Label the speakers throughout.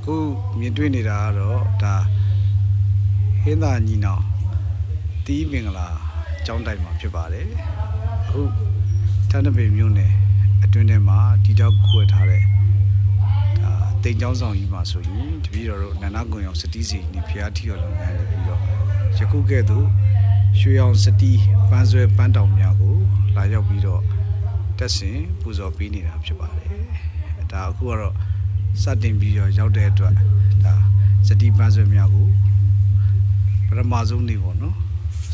Speaker 1: ခုမြင်တွေ့နေတာကတော့ဒါဟင်းသာညီနောင်တီးမင်္ဂလာကျောင်းတိုက်မှာဖြစ်ပါတယ်အခုထန်းတပင်မြို့နယ်အတွင်းထဲမှာဒီတော့ခွဲထားတဲ့ဒါတိမ်ကျောင်းဆောင်ကြီးမှာဆိုရင်တပည့်တော်တို့နန္ဒကွန်ရောင်စတီးစီနေဖျားထီတော်လုပ်ငန်းနေပြီးတော့ယခုကဲ့သို့ရွှေရောင်စတီးပန်းဆွဲပန်းတောင်များကိုလာရောက်ပြီးတော့တက်ဆင်ပူဇော်ပေးနေတာဖြစ်ပါတယ်ဒါအခုကတော့စတင်ပြီးတော့ရောက်တဲ့အတွက်ဒါစတီးပန်းဆွဲများကိုပထမဆုံးနေပေါ့နော်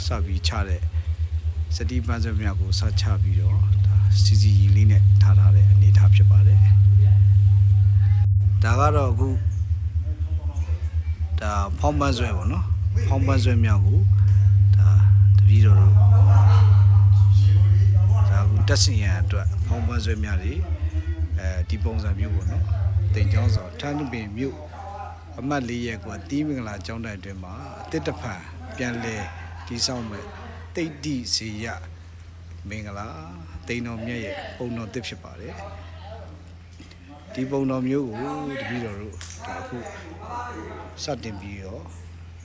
Speaker 1: စပြီးချတဲ့စတီးပန်းဆွဲများကိုစချပြီးတော့ဒါစီစီလေးနဲ့ထားတဲ့အနေအထားဖြစ်ပါတယ်ဒါကတော့အခုဒါဖောင်းပန်းဆွဲပေါ့နော်ဖောင်းပန်းဆွဲများကိုဒါတပည့်တော်တို့ဒါအခုတက်ဆင်ရန်အတွက်ဖောင်းပန်းဆွဲများတွေဒီပုံစံမျိုးပေါ့နော်တိမ်ကျောင်းဆောင်ထန်းတပင်မြို့အမှတ်၄ရပ်ကွာတီးမင်္ဂလာကျောင်းတိုင်အတွင်းမှာအတစ်တဖန်ပြန်လဲတည်ဆောက်မဲ့တိတ်တိစီရမင်္ဂလာတိမ်တော်မြတ်ရဲ့ပုံတော်တစ်ဖြစ်ပါတယ်ဒီပုံတော်မျိုးကိုတပည့်တော်တို့ဒါအခုစတင်ပြီးတော့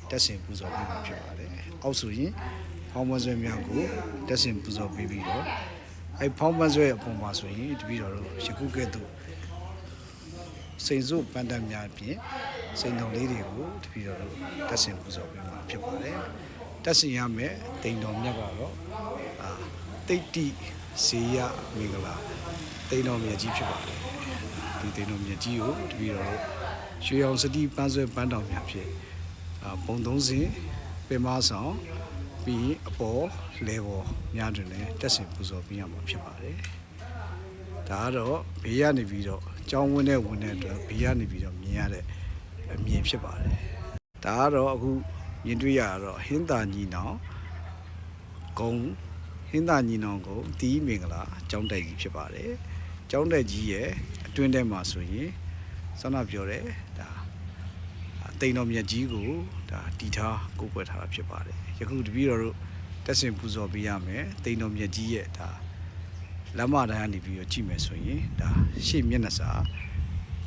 Speaker 1: တက်ဆင်ပူဇော်ပေးမှာဖြစ်ပါတယ်အောက်ဆိုရင်ဖောင်းပန်းဆွဲများကိုတက်ဆင်ပူဇော်ပေးပြီးတော့အဲဖောင်းပန်းဆွဲအပေါ်မှာဆိုရင်တပည့်တော်တို့ယခုကဲ့သို့စိန်စုပန်းတန်းများဖြင့်စိန်တော်လေးတွေကိုတပည့်တော်တို့တက်ဆင်ပူဇော်ပေးမှာဖြစ်ပါတယ်တက်ဆင်ရမယ်တိမ်တော်မြတ်ကတော့တိတ်တိဇေယမင်္ဂလာတိမ်တော်မြတ်ကြီးဖြစ်ပါတယ်ဒီတိမ်တော်မြတ်ကြီးကိုတပည့်တော်တို့ရွှေအောင်စတီးပန်းဆွဲပန်းတောင်များဖြင့်ပုံသုံးစင်ပင်မဆောင်ပြီးအပေါ်လေပေါ်များတွင်လည်းတက်ဆင်ပူဇော်ပေးရမှာဖြစ်ပါတယ်ဒါကတော့ဘေးကနေပြီးတော့ကျောင်းဝင်းတဲ့အတွက်ဘေးကနေပြီးတော့မြင်ရတဲ့အမြင်ဖြစ်ပါတယ်ဒါကတော့အခုမြင်တွေ့ရတော့ဟင်းသာညီနောင်ကုန်းဟင်းသာညီနောင်ကုန်းတီးမင်္ဂလာကျောင်းတိုက်ကြီးဖြစ်ပါတယ်ကျောင်းတိုက်ကြီးရဲ့အတွင်းထဲမှာဆိုရင်ဆောင်းနာပြောတဲ့ဒါတိမ်တော်မြတ်ကြီးကိုဒါတီထားကိုကွယ်ထားတာဖြစ်ပါတယ်ယခုတပည့်တော်တို့တက်ဆင်ပူဇော်ပေးရမယ်တိမ်တော်မြတ်ကြီးရဲ့ဒါလမ်းမတိုင်းကနေပြီးတော့ကြည့်မယ်ဆိုရင်ဒါရှေ့မျက်နှာစာ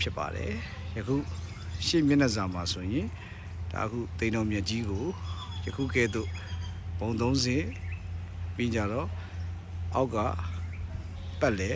Speaker 1: ဖြစ်ပါတယ်ယခုရှေ့မျက်နှာစာမှာဆိုရင်ဒါအခုတိမ်တော်မြတ်ကြီးကိုယခုကဲ့သို့ပုံသုံးစင်ပြီးကြတော့အောက်ကပတ်လေ